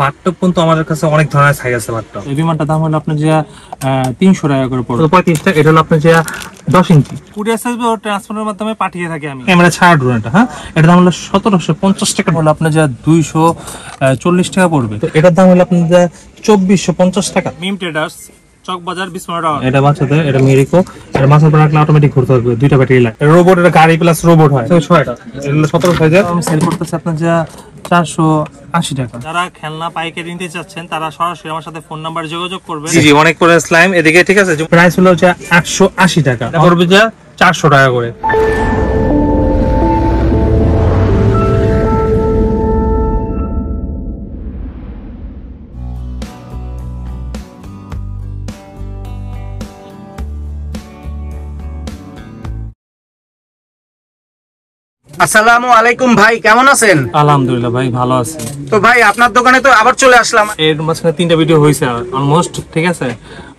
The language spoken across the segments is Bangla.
বাথটব কিন্তু আমাদের কাছে অনেক ধরনের সাইজ আছে। বাথটব এই বিমানটার দাম হলো আপনার যে 300 টাকা করে পড়বে, 35 টাকা। এটা হলো আপনার যে 10 ইঞ্চি কুরিয়ার সার্ভিস ও ট্রান্সপোর্টের মাধ্যমে পাঠিয়ে থাকি আমি। ক্যামেরা ছাড়া ড্রোন, এটা হ্যাঁ, এটার দাম হলো 1750 টাকা। হলো আপনার যে 240 টাকা পড়বে। তো এটার দাম হলো আপনার যে 2450 টাকা। মিম ট্রেডার্স, চকবাজার, বিসমার্ট টাওয়ার। এটা বাচ্চাদের, এটা মেরিকো, এটা মাছের পর রাখলে অটোমেটিক ঘুরতে পারবে, দুইটা ব্যাটারি লাগে। রোবট, এটা গাড়ি প্লাস রোবট হয়। 6টা, এগুলো 17 সাইজের। আমি সেল করতেছি আপনার যে 480 টাকা। যারা খেলনা পাইকারি নিতে চাচ্ছেন তারা সরাসরি আমার সাথে ফোন নাম্বার যোগাযোগ করবে। জি অনেক করে স্লাইম এদিকে, ঠিক আছে। প্রাইস হলো যে 880 টাকা, পড়বে যে 400 টাকা করে। আসসালামু আলাইকুম ভাই, কেমন আছেন? আলহামদুলিল্লাহ ভাই, ভালো আছি। তো ভাই আপনার দোকানে তো আবার চলে আসলাম। এর মাঝখানে 3টা ভিডিও হয়েছে অলমোস্ট, ঠিক আছে।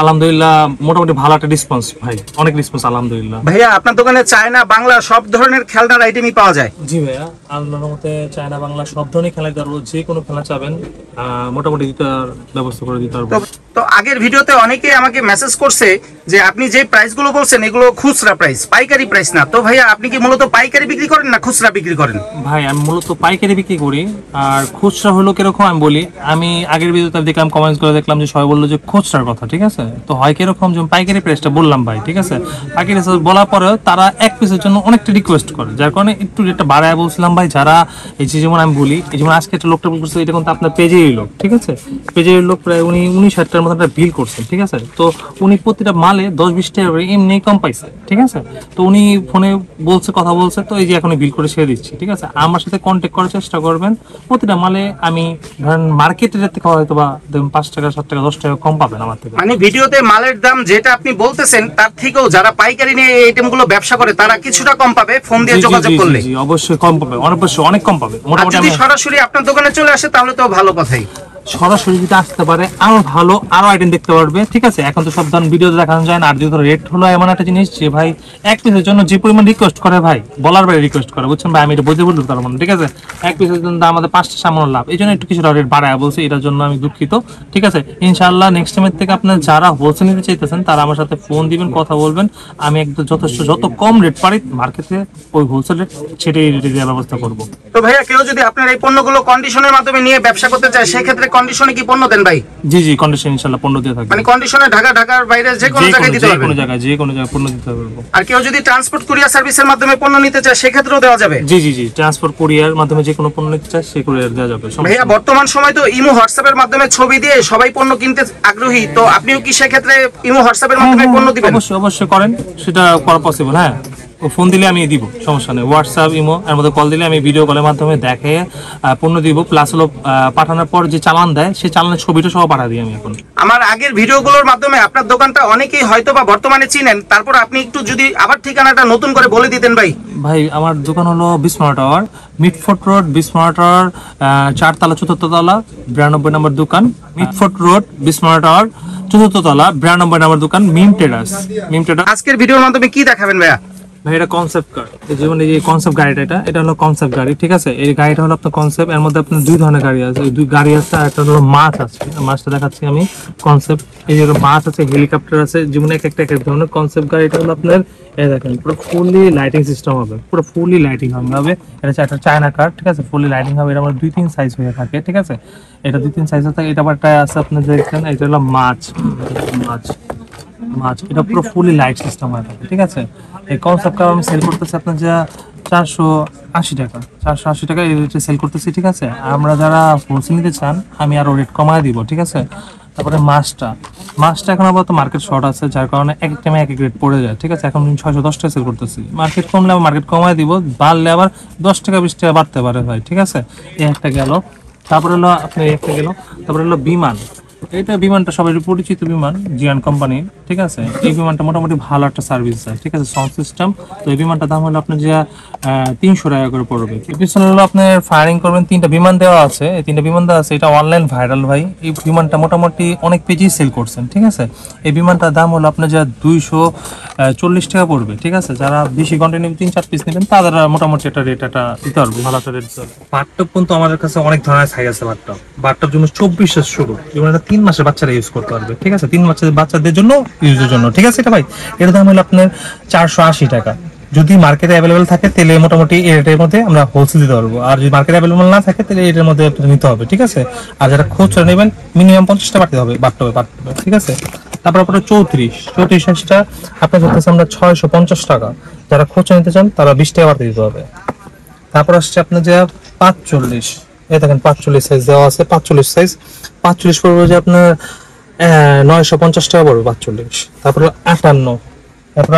আলহামদুলিল্লাহ মোটামুটি ভালো একটা রেসপন্স ভাই, অনেক রেসপন্স আলহামদুলিল্লাহ। ভাইয়া আপনার দোকানে চায়না বাংলা সব ধরনের খেলনার আইটেমই পাওয়া যায়? জি ভাইয়া, আল্লাহর মতে চায়না বাংলা সব ধরনের খেলা পারবো, যে কোনো খেলা চাবেন মোটামুটি ব্যবস্থা করে দিতে পারবো। তো আগের ভিডিওতে অনেকেই আমাকে মেসেজ করছে যে আপনি যে প্রাইসগুলো বলছেন এগুলো খুচরা প্রাইস, পাইকারি প্রাইস না। তো ভাইয়া আপনি কি মূলত পাইকারি বিক্রি করেন না খুচরা বিক্রি করেন? ভাই আমি মূলত পাইকারি বিক্রি করি। আর খুচরা হলো কিরকম আমি বলি, আমি আগের ভিডিওতে দেখলাম কমেন্টস করে দেখলাম যে সবাই বললো যে খুচরার কথা, ঠিক আছে। তো হয় কিরকম যে পাইকারি প্রাইসটা বললাম ভাই, ঠিক আছে। পাইকারি প্রাইস বলার পরেও তারা এক পিসের জন্য অনেকটা রিকোয়েস্ট করে, যার কারণে একটু রেটটা বাড়ায় বলছিলাম ভাই। যারা এই যে যেমন আমি বলি, এই যেমন আজকে একটা লোকটা বলছে, এটা কিন্তু আপনার পেজেরই লোক, ঠিক আছে। পেজের লোক প্রায় উনি 19,000 টাকার মতো একটা বিল করছেন, ঠিক আছে। তো উনি প্রতিটা মালে 10-20 টাকা করে এমনি কম পাইছে, ঠিক আছে। তো উনি ফোনে বলছে, কথা বলছে, তো এই যে এখন বিল করে ছেড়ে দিচ্ছি, ঠিক আছে। আমার সাথে কন্ট্যাক্ট করার চেষ্টা করবেন। প্রতিটা মালে আমি ধরেন মার্কেটের থেকে হয়তো বা 5 টাকা, 7 টাকা, 10 টাকা কম পাবেন আমার থেকে। মানে ভিডিওতে মালের দাম যেটা আপনি বলতেছেন তার থেকেও যারা পাইকারি নিয়ে এই আইটেমগুলো ব্যবসা করে তারা কিছুটা কম পাবে ফোন দিয়ে যোগাযোগ করলে? জি অবশ্যই কম পাবে, অবশ্যই অনেক কম পাবে। মোটামুটি যদি সরাসরি আপনার দোকানে চলে আসে তাহলে তো ভালো কথাই। সরাসরি যদি আসতে পারে আরো ভালো, আরো আইটেম দেখতে পারবে, ঠিক আছে। এখন তো সব ধরনের ভিডিও দেখানো যায় না। আর যদি রেট হলো এমন একটা জিনিস যে ভাই এক পিসের জন্য যে পরিমাণ রিকোয়েস্ট করে ভাই, বলার বাইরে রিকোয়েস্ট করে, বুঝছেন ভাই। আমি এটা বলতে পারবো না, ঠিক আছে। এক পিসের জন্য আমাদের 5টা সামান্য লাভ, এই জন্য একটু কিছুটা রেট বাড়ায় বলছি, এটার জন্য আমি দুঃখিত, ঠিক আছে। ইনশাআল্লাহ নেক্সট টাইমের থেকে আপনার যারা হোলসেল নিতে চাইতেছেন তারা আমার সাথে ফোন দিবেন, কথা বলবেন। আমি একদম যথেষ্ট যত কম রেট পারি মার্কেটে ওই হোলসেল রেট সেটাই রেটে দেওয়ার ব্যবস্থা করবো। তো ভাইয়া কেউ যদি আপনার এই পণ্যগুলো কন্ডিশনের মাধ্যমে নিয়ে ব্যবসা করতে চায় সেক্ষেত্রে কন্ডিশনে কি পণ্য দেন ভাই? জি জি, কন্ডিশন ইনশাআল্লাহ পণ্য দিয়ে থাকবে। মানে কন্ডিশনে ঢাকার বাইরে যে কোনো জায়গায় দিতে পারবেন? যে কোনো জায়গায় পণ্য দিতে পারবো। আর কেউ যদি ট্রান্সপোর্ট কুরিয়ার সার্ভিসের মাধ্যমে পণ্য নিতে চায় সেক্ষেত্রেও দেওয়া যাবে? জি জি জি, ট্রান্সপোর্ট কুরিয়ার মাধ্যমে যে কোনো পণ্য নিতে চায় সে কুরিয়ার দেওয়া যাবে। ভাইয়া বর্তমান সময় তো ইমো হোয়াটসঅ্যাপের মাধ্যমে ছবি দিয়ে সবাই পণ্য কিনতে আগ্রহী, তো আপনিও কি সেক্ষেত্রে ইমো হোয়াটসঅ্যাপের মাধ্যমে পণ্য দিবেন? অবশ্যই অবশ্যই করেন, সেটা করা পসিবল। হ্যাঁ, ফোন দিলে আমি দিব, সমস্যা নেই। হোয়াটসঅ্যাপ, ইমো এর মধ্যে কল দিলে আমি ভিডিও কলের মাধ্যমে দেখে পণ্য দিব। প্লাস হলো পাঠানোর পর যে চালান দেয় সেই চালানের ছবিটা সহ পাঠা দিই আমি। এখন আমার আগের ভিডিওগুলোর মাধ্যমে আপনার দোকানটা অনেকেই হয়তো বা বর্তমানে চিনেন, তারপর আপনি একটু যদি আবার ঠিকানাটা নতুন করে বলে দিতেন ভাই। ভাই আমার দোকান হলো বিসমার্ট টাওয়ার, মিটফোর্ট রোড, বিসমার্ট টাওয়ার, 4 তলা 4th তলা, 92 নম্বর দোকান। মিটফোর্ট রোড, বিসমার্ট টাওয়ার, 4th তলা, 92 নম্বর দোকান, মিম ট্রেডার্স। আজকের ভিডিওর মাধ্যমে কি দেখাবেন ভাইয়া? ভাই এটা কনসেপ্ট কার, যেমন এই যে কনসেপ্ট গাড়িটা, এটা হলো কনসেপ্ট গাড়ি, ঠিক আছে। এই গাড়িটা হলো আপনার কনসেপ্ট। এর মধ্যে আপনার 2 ধরনের গাড়ি আছে, 2 গাড়ি আছে। আর একটা হলো মাছ আছে, মাছটা দেখাচ্ছি আমি। কনসেপ্ট, এই যে মাছ আছে, হেলিকপ্টার আছে, যেমন এক ধরনের। কনসেপ্ট গাড়িটা হলো আপনার এই দেখেন পুরো ফুললি লাইটিং সিস্টেম হবে, পুরো ফুললি লাইটিং হবে। এটা একটা চায়না কার, ঠিক আছে, ফুললি লাইটিং হবে। এটা আমার 2-3 সাইজ হয়ে থাকে, ঠিক আছে। এটা 2-3 সাইজ থাকে। এটা আবার একটা আছে আপনার দেখছেন, এটা হলো মাছ, এটা পুরো ফুললি লাইট সিস্টেম হয়ে থাকে, ঠিক আছে। এই কনসেপ্ট কার আমি সেল করতেছি আপনার যা 480 টাকা, 480 টাকা এই রেটে সেল করতেছি, ঠিক আছে। আমরা যারা হোলসেল নিতে চান আমি আরো রেট কমায় দিব, ঠিক আছে। তারপরে মাছটা এখন আবার তো মার্কেট শর্ট আছে, যার কারণে এক টাইমে এক রেট পড়ে যায়, ঠিক আছে। এখন 610 টাকা সেল করতেছি। মার্কেট কমলে আবার মার্কেট কমায় দিব, বাড়লে আবার 10 টাকা 20 টাকা বাড়তে পারে ভাই, ঠিক আছে। এই একটা গেল। তারপরে হলো আপনার একটা গেল। তারপরে হলো বিমান, এটা বিমানটা সবাই পরিচিত বিমান জিয়ান কোম্পানির, ঠিক আছে। এই বিমানটা মোটামুটি ভালো একটা সার্ভিস দেয়, ঠিক আছে, সাউন্ড সিস্টেম। তো এই বিমানটার দাম হলো আপনার যে 300 টাকা করে পড়বে। পিছনে হলো আপনার ফায়ারিং করবেন, 3টা বিমান দেওয়া আছে, এই 3টা বিমান দেওয়া আছে। এটা অনলাইন ভাইরাল ভাই, এই বিমানটা মোটামুটি অনেক পেজেই সেল করছেন, ঠিক আছে। এই বিমানটার দাম হলো আপনার যা 240 টাকা পড়বে, ঠিক আছে। যারা বেশি কন্টিনিউ 3-4 পিস নেবেন তারা মোটামুটি একটা রেট একটা দিতে পারবো, ভালো একটা রেট দিতে পারবো। বাথটব কিন্তু আমাদের কাছে অনেক ধরনের সাইজ আছে। বাথটব জন্য 24 শুরু, যেমন 3 মাসের বাচ্চারা ইউজ করতে পারবে, ঠিক আছে, 3 মাসের বাচ্চাদের জন্য ইউজের জন্য, ঠিক আছে। এটা ভাই এর দাম হলো আপনার 480 টাকা। যদি মার্কেটে অ্যাভেলেবেল থাকে তাহলে মোটামুটি এই রেটের মধ্যে আমরা হোলসেল দিতে পারবো, আর যদি মার্কেটে অ্যাভেলেবেল না থাকে তাহলে এটার মধ্যে নিতে হবে, ঠিক আছে। আর যারা খুচরা নেবেন মিনিমাম 50 টাকা বাড়তে হবে বাথটবে, ঠিক আছে। তারপর আপনার 34 সাইজটা আপনার করতেছে আমরা 650 টাকা। যারা খুচরা নিতে চান তারা 20 টাকা বাড়তে দিতে হবে। তারপর আসছে আপনার যে 45, এই দেখেন 45 সাইজ দেওয়া আছে। 45 সাইজ 45 পড়বে যে আপনার 950 টাকা পড়বে 45। তারপর 58, তারপর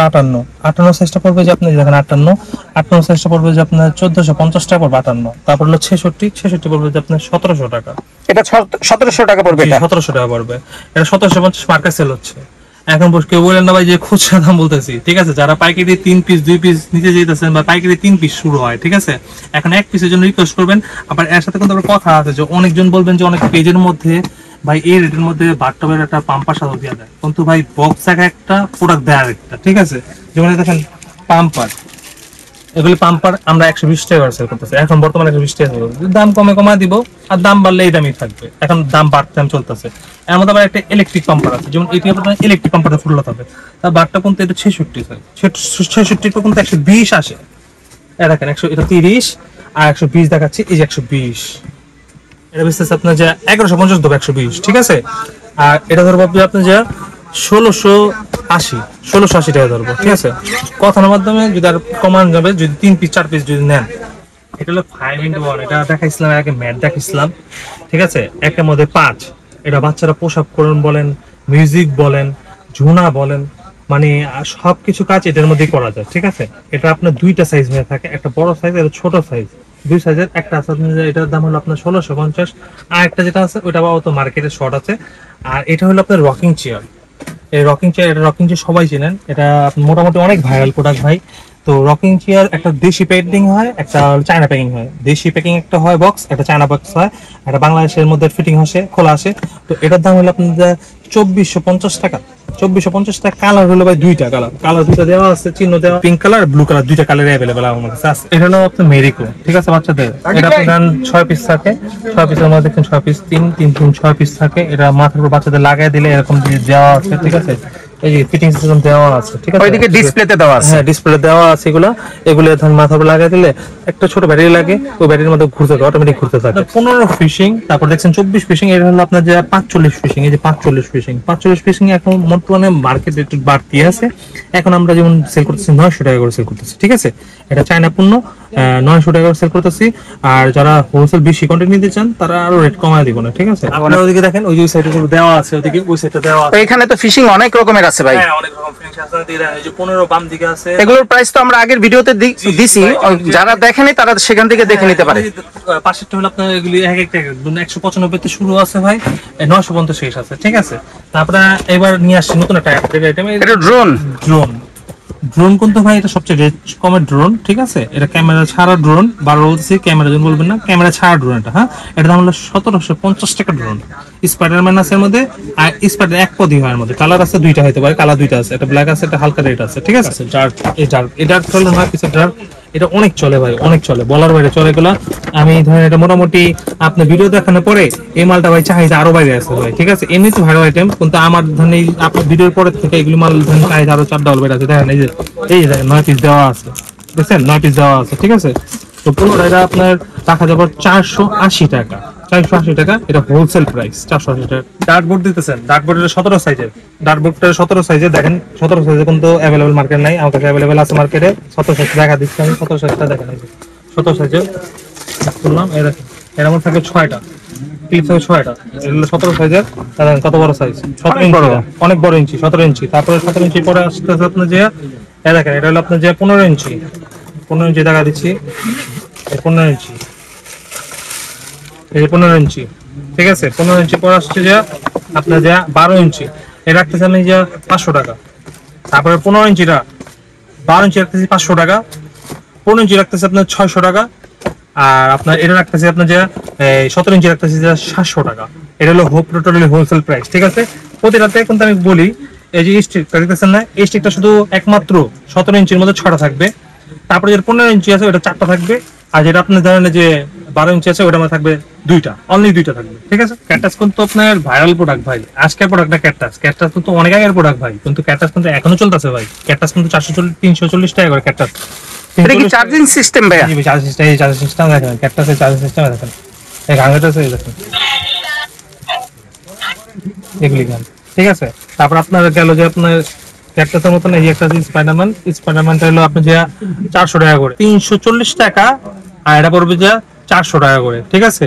58 সাইজটা পড়বে যে আপনি দেখেন 58 সাইজটা পড়বে যে আপনার 1450 টাকা পড়বে 58। তারপর হলো 66 পড়বে যে আপনার 1700 টাকা। এটা 1700 টাকা পড়বে, এটা 1700 টাকা পড়বে। এটা 1750 মার্কেট সেল হচ্ছে। এখন কেউ বলেন না ভাই যে খুচরা দাম বলতেছি, ঠিক আছে। যারা পাইকারি 3 পিস 2 পিস নিতে যেতেছেন বা পাইকারি 3 পিস শুরু হয়, ঠিক আছে, এখন 1 পিসের জন্য রিকোয়েস্ট করবেন। আবার এর সাথে কিন্তু আবার কথা আছে যে অনেকজন বলবেন যে অনেক পেজের মধ্যে ভাই এই রেটের মধ্যে বাথটবের একটা পাম্পার সাথে দিয়ে দেয়, কিন্তু ভাই বক্স একটা প্রোডাক্ট দেয় আরেকটা, ঠিক আছে। যেমন দেখেন পাম্পার, এগুলি পাম্পার আমরা 120 টাকা সেল করতেছি এখন বর্তমানে। 120 টাকা দাম কমে দিব, আর দাম বাড়লে এই দামই থাকবে। এখন দাম বাড়তে চলতেছে। এর মধ্যে আবার একটা ইলেকট্রিক পাম্পার আছে, যেমন এটি আপনার ইলেকট্রিক পাম্পারটা ফুল হবে, তার বারটা কিন্তু এটা 66 হয়, 66 কিন্তু 120 আসে। দেখেন 100, এটা 30 আর 120 দেখাচ্ছি, এই যে 120। এটা বিশেষ আপনার যে 1150 দেবো 120, ঠিক আছে। আর এটা ধরবো আপনার যে 1680 টাকা ধরবো, ঠিক আছে। কথার মাধ্যমে যদি আর কমান যাবে, যদি 3 পিস 4 পিস যদি নেন। এটা হলো 5-in-1, এটা দেখাইছিলাম আগে, ম্যাট দেখাইছিলাম, ঠিক আছে। একটার মধ্যে 5, এটা বাচ্চারা পোশাক করুন বলেন, মিউজিক বলেন, ঝুনা বলেন, মানে সবকিছু কাজ এটার মধ্যেই করা যায়, ঠিক আছে। এটা আপনার 2টা সাইজ নিয়ে থাকে, একটা বড় সাইজ আর ছোট সাইজ, 2 সাইজের একটা আছে। এটার দাম হলো আপনার 1650। আর একটা যেটা আছে ওটা তো মার্কেটে শর্ট আছে। আর এটা হলো আপনার রকিং চেয়ার। এই রকিং চেয়ার সবাই চেনেন, এটা মোটামুটি অনেক ভাইরাল প্রোডাক্ট ভাই। তো রকিং চেয়ার একটা দেশি প্যাকিং হয়, একটা চায়না প্যাকিং হয়। দেশি প্যাকিং একটা হয় বক্স, একটা চায়না বক্স হয়, একটা বাংলাদেশের মধ্যে ফিটিং আসে, খোলা আসে। তো এটার দাম হলো আপনাদের 2450 টাকা। 2450 টাকা। কালার হলো ভাই 2টা কালার 2টা দেওয়া আছে, চিহ্ন দেওয়া, পিঙ্ক কালার, ব্লু কালার, 2টা কালার অ্যাভেলেবল আমার কাছে আছে। এটা হলো আপনার মেরিকো, ঠিক আছে, বাচ্চাদের। এটা আপনার 6 পিস থাকে, 6 পিসের মধ্যে দেখেন 6 পিস, 3 6 পিস থাকে। এটা মাথার উপর বাচ্চাদের লাগাই দিলে এরকম দেওয়া আছে, ঠিক আছে। এই যে ফিটিং সিস্টেম দেওয়া আছে, ঠিক আছে। ওইদিকে ডিসপ্লেতে দেওয়া আছে, হ্যাঁ ডিসপ্লে দেওয়া আছে। এগুলো ধরুন মাথার উপর লাগাই দিলে একটা ছোট ব্যাটারি লাগে, ওই ব্যাটারির মধ্যে ঘুরতে থাকে, অটোমেটিক ঘুরতে থাকে। 15 ফিশিং, তারপর দেখছেন 24 ফিশিং। এটা হলো আপনার যে 45 ফিশিং, এই যে 45 ফিশিং এখন বর্তমানে মার্কেটে একটু বাড়তি আছে। এখন আমরা যেমন সেল করতেছি 900 টাকা করে সেল করতেছি, ঠিক আছে। এটা চায়না পণ্য, 900 টাকা করে সেল করতেছি। আর যারা হোলসেল বেশি কোয়ান্টিটি নিতে চান তারা আরো রেট কমায় দিব না, ঠিক আছে। আপনারা ওইদিকে দেখেন, ওই যে সাইডে দেওয়া আছে, ওইদিকে ওই সাইডটা দেওয়া আছে। তো এখানে তো ফিশিং অনেক রকমের আছে ভাই। হ্যাঁ অনেক রকম ফিনিশ আছে, এই যে 15 বাম দিকে আছে। এগুলোর প্রাইস তো আমরা আগের ভিডিওতে দিছি, যারা দেখেনি তারা সেখান থেকে দেখে নিতে পারে। পাশেরটা হলো আপনার এগুলি এক একটা 195 তে শুরু আছে ভাই, 950 শেষ আছে, ঠিক আছে। তারপরে এবার নিয়ে আসছি নতুন একটা আইটেম, এটা ড্রোন কিন্তু ভাই এটা সবচেয়ে রেট কমের ড্রোন, ঠিক আছে। এটা ক্যামেরা ছাড়া ড্রোন, বারবার বলতেছি ক্যামেরা জন বলবেন না, ক্যামেরা ছাড়া ড্রোন এটা। হ্যাঁ, এটা দাম হলো 1750 টাকা ড্রোন। স্পাইডারম্যান আছে এর মধ্যে, আর স্পাইডার এক পদই হয় এর মধ্যে। কালার আছে 2টা হইতে পারে, কালার 2টা আছে, একটা ব্ল্যাক আছে, একটা হালকা রেড আছে, ঠিক আছে। এটা চলে না কিছু ডার্ক, এটা অনেক চলে ভাই, অনেক চলে, বলার বাইরে চলে। এগুলা আমি ধরেন এটা মোটামুটি আপনার ভিডিও দেখানোর পরে এই মালটা ভাই চাহিদা আরো বাইরে আছে ভাই, ঠিক আছে। এমনি তো ভালো আইটেম, কিন্তু আমার ধরেন এই আপনার ভিডিওর পরে থেকে এগুলো মাল ধরেন চাহিদা আরো 4 ডাবল বাইরে আছে। দেখেন এই যে দেখেন 9 পিস দেওয়া আছে, বুঝছেন, 9 পিস দেওয়া আছে, ঠিক আছে। তো পুরো এটা আপনার টাকা যাবে 480 টাকা। 480 টাকা, এটা হোলসেল প্রাইস 480 টাকা। ডার্টবোর্ড দিতেছেন, ডার্টবোর্ডের 17 সাইজের, ডার্টবোর্ডটা 17 সাইজের। দেখেন 17 সাইজে কিন্তু অ্যাভেলেবল মার্কেট নাই, আমার কাছে অ্যাভেলেবল আছে মার্কেটে। 17 সাইজ দেখা দিচ্ছি আমি, 17 সাইজটা দেখেন, এই যে 17 সাইজের বললাম। এই দেখেন এর মধ্যে থাকে 6টা পিস, থাকে 6টা। এগুলো 17 সাইজের। দেখেন কত বড় সাইজ, 17 ইঞ্চি, অনেক বড় ইঞ্চি, 17 ইঞ্চি। তারপরে 17 ইঞ্চি পরে আসতে আপনার যে দেখেন, এটা হলো আপনার যে 15 ইঞ্চি, 15 ইঞ্চি দেখা দিচ্ছি, 15 ইঞ্চি, এই 15 ইঞ্চি, ঠিক আছে 15 ইঞ্চি পর আসছে যে আপনার যে 12 ইঞ্চি এটা রাখতেছে আমি যে 500 টাকা। তারপরে 15 ইঞ্চিটা 12 ইঞ্চি রাখতেছি 500 টাকা, 15 ইঞ্চি রাখতেছে আপনার 600 টাকা, আর আপনার এটা রাখতেছি আপনার যে 17 ইঞ্চি রাখতেছি যে 700 টাকা। এটা হলো টোটালি হোলসেল প্রাইস। ঠিক আছে, প্রতিটাতে কিন্তু আমি বলি এই যে স্টিকটা দেখতেছেন না, এই স্টিকটা শুধু একমাত্র 17 ইঞ্চির মধ্যে 6টা থাকবে। তারপরে যে 15 ইঞ্চি আছে ওটা 4টা থাকবে, আর যেটা আপনার ধরেন যে 12 ইঞ্চি আছে ওটার মধ্যে থাকবে 2টা, অনলি 2টা থাকবে। ঠিক আছে, ক্যাটাস কিন্তু আপনার ভাইরাল প্রোডাক্ট ভাই, আজকের প্রোডাক্ট না ক্যাটাস। ক্যাটাস কিন্তু অনেক আগের প্রোডাক্ট ভাই, কিন্তু ক্যাটাস কিন্তু এখনো চলতেছে ভাই। ক্যাটাস কিন্তু 340 টাকা করে ক্যাটাস। এটা কি চার্জিং সিস্টেম ভাইয়া? চার্জিং সিস্টেম, এই চার্জিং সিস্টেম দেখেন, ক্যাটাসের চার্জিং সিস্টেম দেখেন, এই গাঙ্গাটা আছে দেখেন, এগুলি গান। ঠিক আছে, তারপর আপনার গেল যে আপনার ক্যাটাসের মতন এই একটা স্পাইডারম্যান, স্পাইডারম্যানটা হলো আপনার যে 400 টাকা করে, 340 টাকা, আর এটা পড়বে যে 400 টাকা করে। ঠিক আছে,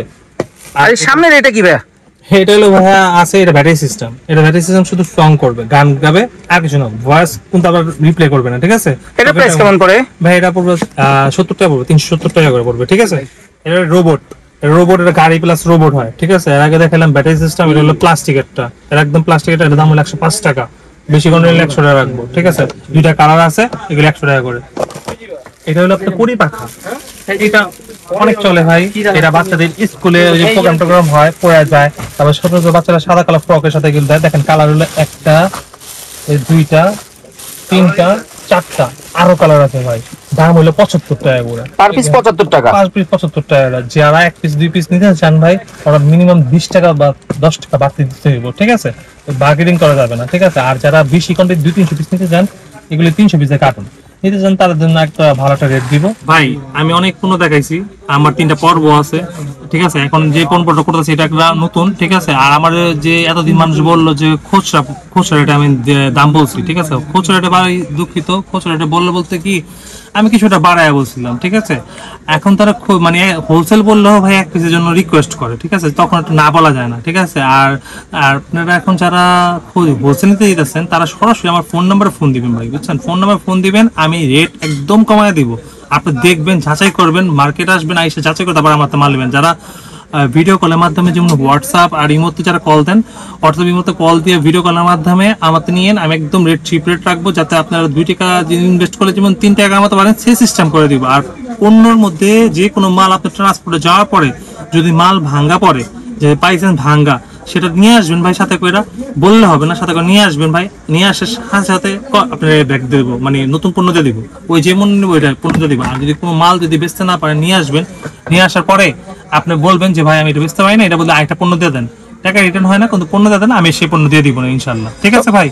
আর এই সামনের এটা কি ভাইয়া? এটা হলো ভাইয়া আছে, এটা ব্যাটারি সিস্টেম। এটা ব্যাটারি সিস্টেম শুধু সং করবে, গান গাবে, আর কিছু না, ভয়েস কিন্তু আবার রিপ্লে করবে না। ঠিক আছে, এটা প্রাইস কেমন পড়ে ভাই? এটা পড়বে 70 টাকা পড়বে, 370 টাকা করে পড়বে। ঠিক আছে, এটা রোবট, রোবট, এটা গাড়ি প্লাস রোবট হয়। ঠিক আছে, এর আগে দেখালাম ব্যাটারি সিস্টেম, এটা হলো প্লাস্টিকেরটা, এটা একদম প্লাস্টিকের, এর দাম হলো 105 টাকা, বেশি করে নিলে 100 টাকা রাখবো। ঠিক আছে, দুইটা কালার আছে, এগুলো 100 টাকা করে। এটা হলো আপনার পরিপাখা, এটা অনেক চলে ভাই। এটা বাচ্চাদের স্কুলে যে প্রোগ্রাম হয় পড়া যায়, তারপর ছোট ছোট বাচ্চারা সাদা কালার ফ্রকের সাথে এগুলো দেয়। দেখেন কালার হলো 1টা, 2টা, 3টা, 4টা, আরো কালার আছে ভাই। দাম হলো 75 টাকা করে, পার পিস 75 টাকা। 5 পিস 75 টাকা। যারা 1 পিস 2 পিস নিতে চান ভাই, ওরা মিনিমাম 20 টাকা বা 10 টাকা বাড়তি দিতে হবে। ঠিক আছে, বার্গেনিং করা যাবে না। ঠিক আছে, আর যারা বেশি কোয়ান্টিটি 200-300 পিস নিতে চান, এগুলো 300 পিসের কার্টুন নিতে চান, তাদের জন্য একটা ভালো একটা রেট দিব ভাই। আমি অনেক পণ্য দেখাইছি, আমার 3টা পর্ব আছে। ঠিক আছে, এখন যে পণ্যটা করতেছি এটা একটা নতুন। ঠিক আছে, আর আমার যে এতদিন মানুষ বললো যে খুচরা রেটে আমি দাম বলছি। ঠিক আছে, খুচরা রেটে ভাই দুঃখিত, খুচরা রেটে বললে বলতে কি আমি কিছুটা বাড়ায় বলছিলাম। ঠিক আছে, এখন তারা মানে হোলসেল বললেও ভাই 1 পিসের জন্য রিকোয়েস্ট করে। ঠিক আছে, তখন একটু না বলা যায় না। ঠিক আছে, আর আপনারা এখন যারা হোলসেল নিতে দিতেছেন তারা সরাসরি আমার ফোন নাম্বারে ফোন দিবেন ভাই, বুঝছেন? ফোন নাম্বারে ফোন দিবেন, আমি রেট একদম কমায় দিব। আপনি দেখবেন, যাচাই করবেন, মার্কেট আসবেন, এসে যাচাই করে তারপর আমার মাল নেবেন। যারা ভিডিও কলের মাধ্যমে যেমন হোয়াটসঅ্যাপ আর ইমোতে যারা কল দেন, হোয়াটসঅ্যাপ ইমোতে কল দিয়ে ভিডিও কলের মাধ্যমে আমাকে নিয়েন, আমি একদম রেট চিপ রেট রাখবো, যাতে আপনারা 2 টাকা ইনভেস্ট করে যেমন 3 টাকা কামাতে পারেন, সেই সিস্টেম করে দিব। আর পণ্যের মধ্যে যে কোনো মাল আপনার ট্রান্সপোর্টে যাওয়ার পরে যদি মাল ভাঙ্গা পড়ে, যে পাইছেন ভাঙ্গা, সেটা নিয়ে আসবেন ভাই, সাথে করে বললে হবে না, সাথে করে নিয়ে আসবেন ভাই। নিয়ে আসার সাথে সাথে আপনার ব্যাগ দেবো, মানে নতুন পণ্য দিয়ে দিব, ওই যে মনে নেবো ওইটা পণ্য দিয়ে দিব। আর যদি কোনো মাল যদি বেচতে না পারেন, নিয়ে আসবেন, নিয়ে আসার পরে আপনি বলবেন যে ভাই আমি এটা বেচতে পারি না, এটা বলতে আরেকটা পণ্য দিয়ে দেন, টাকা রিটার্ন হয় না, কিন্তু পণ্য দিয়ে দেন, আমি সেই পণ্য দিয়ে দিব না ইনশাল্লাহ। ঠিক আছে ভাই।